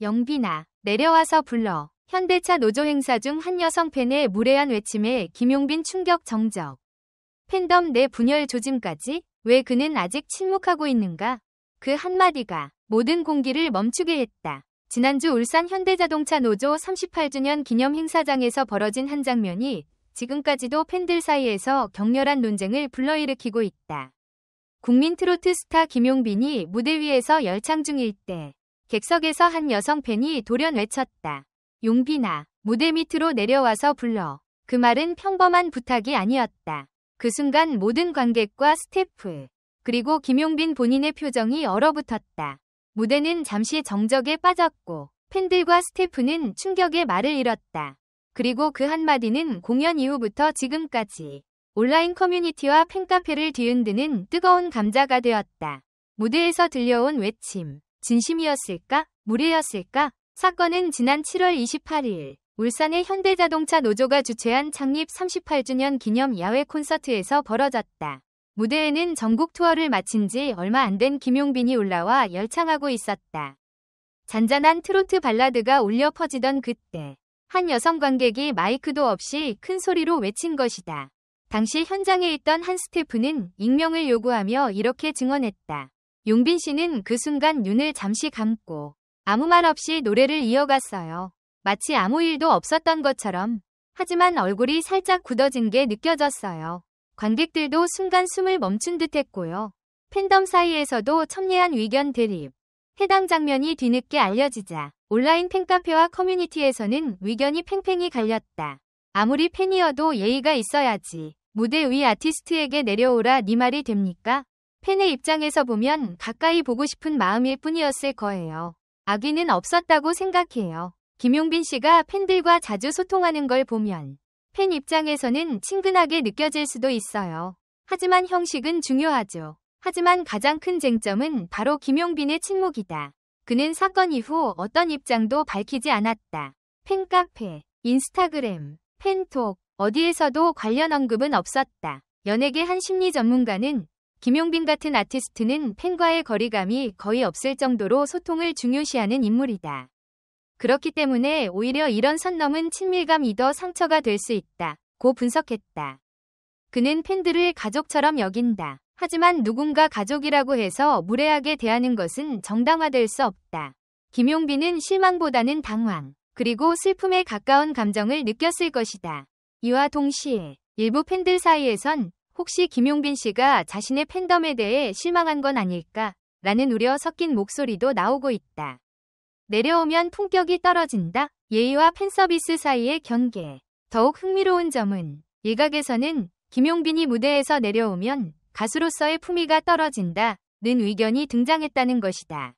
영빈아, 내려와서 불러. 현대차 노조 행사 중 한 여성 팬의 무례한 외침에 김용빈 충격 정적. 팬덤 내 분열 조짐까지? 왜 그는 아직 침묵하고 있는가? 그 한마디가 모든 공기를 멈추게 했다. 지난주 울산 현대자동차 노조 38주년 기념 행사장에서 벌어진 한 장면이 지금까지도 팬들 사이에서 격렬한 논쟁을 불러일으키고 있다. 국민 트로트 스타 김용빈이 무대 위에서 열창 중일 때 객석에서 한 여성 팬이 돌연 외쳤다. 용빈아, 무대 밑으로 내려와서 불러. 그 말은 평범한 부탁이 아니었다. 그 순간 모든 관객과 스태프, 그리고 김용빈 본인의 표정이 얼어붙었다. 무대는 잠시 정적에 빠졌고 팬들과 스태프는 충격의 말을 잃었다. 그리고 그 한마디는 공연 이후부터 지금까지 온라인 커뮤니티와 팬카페를 뒤흔드는 뜨거운 감자가 되었다. 무대에서 들려온 외침, 진심이었을까? 무례였을까? 사건은 지난 7월 28일 울산의 현대자동차 노조가 주최한 창립 38주년 기념 야외 콘서트에서 벌어졌다. 무대에는 전국 투어를 마친 지 얼마 안 된 김용빈이 올라와 열창하고 있었다. 잔잔한 트로트 발라드가 울려 퍼지던 그때 한 여성 관객이 마이크도 없이 큰 소리로 외친 것이다. 당시 현장에 있던 한 스태프는 익명을 요구하며 이렇게 증언했다. 용빈 씨는 그 순간 눈을 잠시 감고 아무 말 없이 노래를 이어갔어요. 마치 아무 일도 없었던 것처럼. 하지만 얼굴이 살짝 굳어진 게 느껴졌어요. 관객들도 순간 숨을 멈춘 듯 했고요. 팬덤 사이에서도 첨예한 의견 대립. 해당 장면이 뒤늦게 알려지자 온라인 팬카페와 커뮤니티에서는 의견이 팽팽히 갈렸다. 아무리 팬이어도 예의가 있어야지. 무대 위 아티스트에게 내려오라 네 말이 됩니까? 팬의 입장에서 보면 가까이 보고 싶은 마음일 뿐이었을 거예요. 악의는 없었다고 생각해요. 김용빈 씨가 팬들과 자주 소통하는 걸 보면 팬 입장에서는 친근하게 느껴질 수도 있어요. 하지만 형식은 중요하죠. 하지만 가장 큰 쟁점은 바로 김용빈의 침묵이다. 그는 사건 이후 어떤 입장도 밝히지 않았다. 팬카페, 인스타그램, 팬톡, 어디에서도 관련 언급은 없었다. 연예계 한 심리 전문가는 김용빈 같은 아티스트는 팬과의 거리감이 거의 없을 정도로 소통을 중요시하는 인물이다. 그렇기 때문에 오히려 이런 선 넘은 친밀감이 더 상처가 될 수 있다. 고 분석했다. 그는 팬들을 가족처럼 여긴다. 하지만 누군가 가족이라고 해서 무례하게 대하는 것은 정당화될 수 없다. 김용빈은 실망보다는 당황, 그리고 슬픔에 가까운 감정을 느꼈을 것이다. 이와 동시에 일부 팬들 사이에선 혹시 김용빈 씨가 자신의 팬덤에 대해 실망한 건 아닐까? 라는 우려 섞인 목소리도 나오고 있다. 내려오면 품격이 떨어진다? 예의와 팬서비스 사이의 경계. 더욱 흥미로운 점은 일각에서는 김용빈이 무대에서 내려오면 가수로서의 품위가 떨어진다는 의견이 등장했다는 것이다.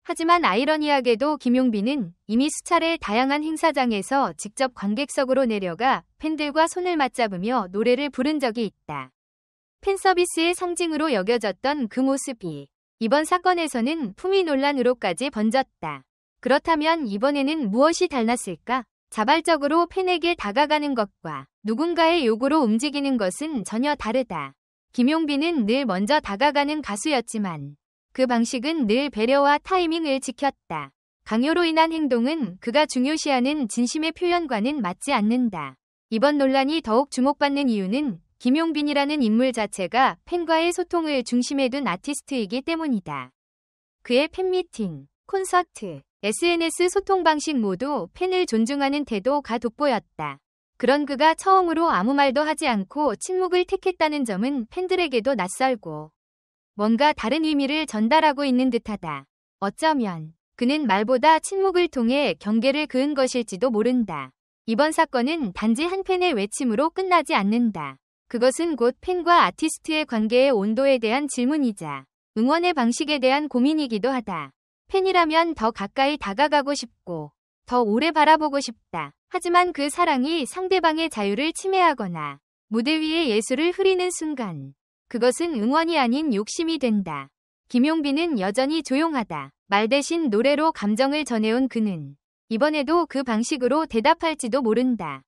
하지만 아이러니하게도 김용빈은 이미 수차례 다양한 행사장에서 직접 관객석으로 내려가 팬들과 손을 맞잡으며 노래를 부른 적이 있다. 팬서비스의 상징으로 여겨졌던 그 모습이 이번 사건에서는 품위 논란으로까지 번졌다. 그렇다면 이번에는 무엇이 달랐을까? 자발적으로 팬에게 다가가는 것과 누군가의 요구로 움직이는 것은 전혀 다르다. 김용빈은 늘 먼저 다가가는 가수였지만 그 방식은 늘 배려와 타이밍을 지켰다. 강요로 인한 행동은 그가 중요시하는 진심의 표현과는 맞지 않는다. 이번 논란이 더욱 주목받는 이유는 김용빈이라는 인물 자체가 팬과의 소통을 중심에 둔 아티스트이기 때문이다. 그의 팬미팅, 콘서트, SNS 소통 방식 모두 팬을 존중하는 태도가 돋보였다. 그런 그가 처음으로 아무 말도 하지 않고 침묵을 택했다는 점은 팬들에게도 낯설고 뭔가 다른 의미를 전달하고 있는 듯하다. 어쩌면 그는 말보다 침묵을 통해 경계를 그은 것일지도 모른다. 이번 사건은 단지 한 팬의 외침으로 끝나지 않는다. 그것은 곧 팬과 아티스트의 관계의 온도에 대한 질문이자 응원의 방식에 대한 고민이기도 하다. 팬이라면 더 가까이 다가가고 싶고 더 오래 바라보고 싶다. 하지만 그 사랑이 상대방의 자유를 침해하거나 무대 위의 예술을 흐리는 순간 그것은 응원이 아닌 욕심이 된다. 김용빈은 여전히 조용하다. 말 대신 노래로 감정을 전해온 그는 이번에도 그 방식으로 대답할지도 모른다.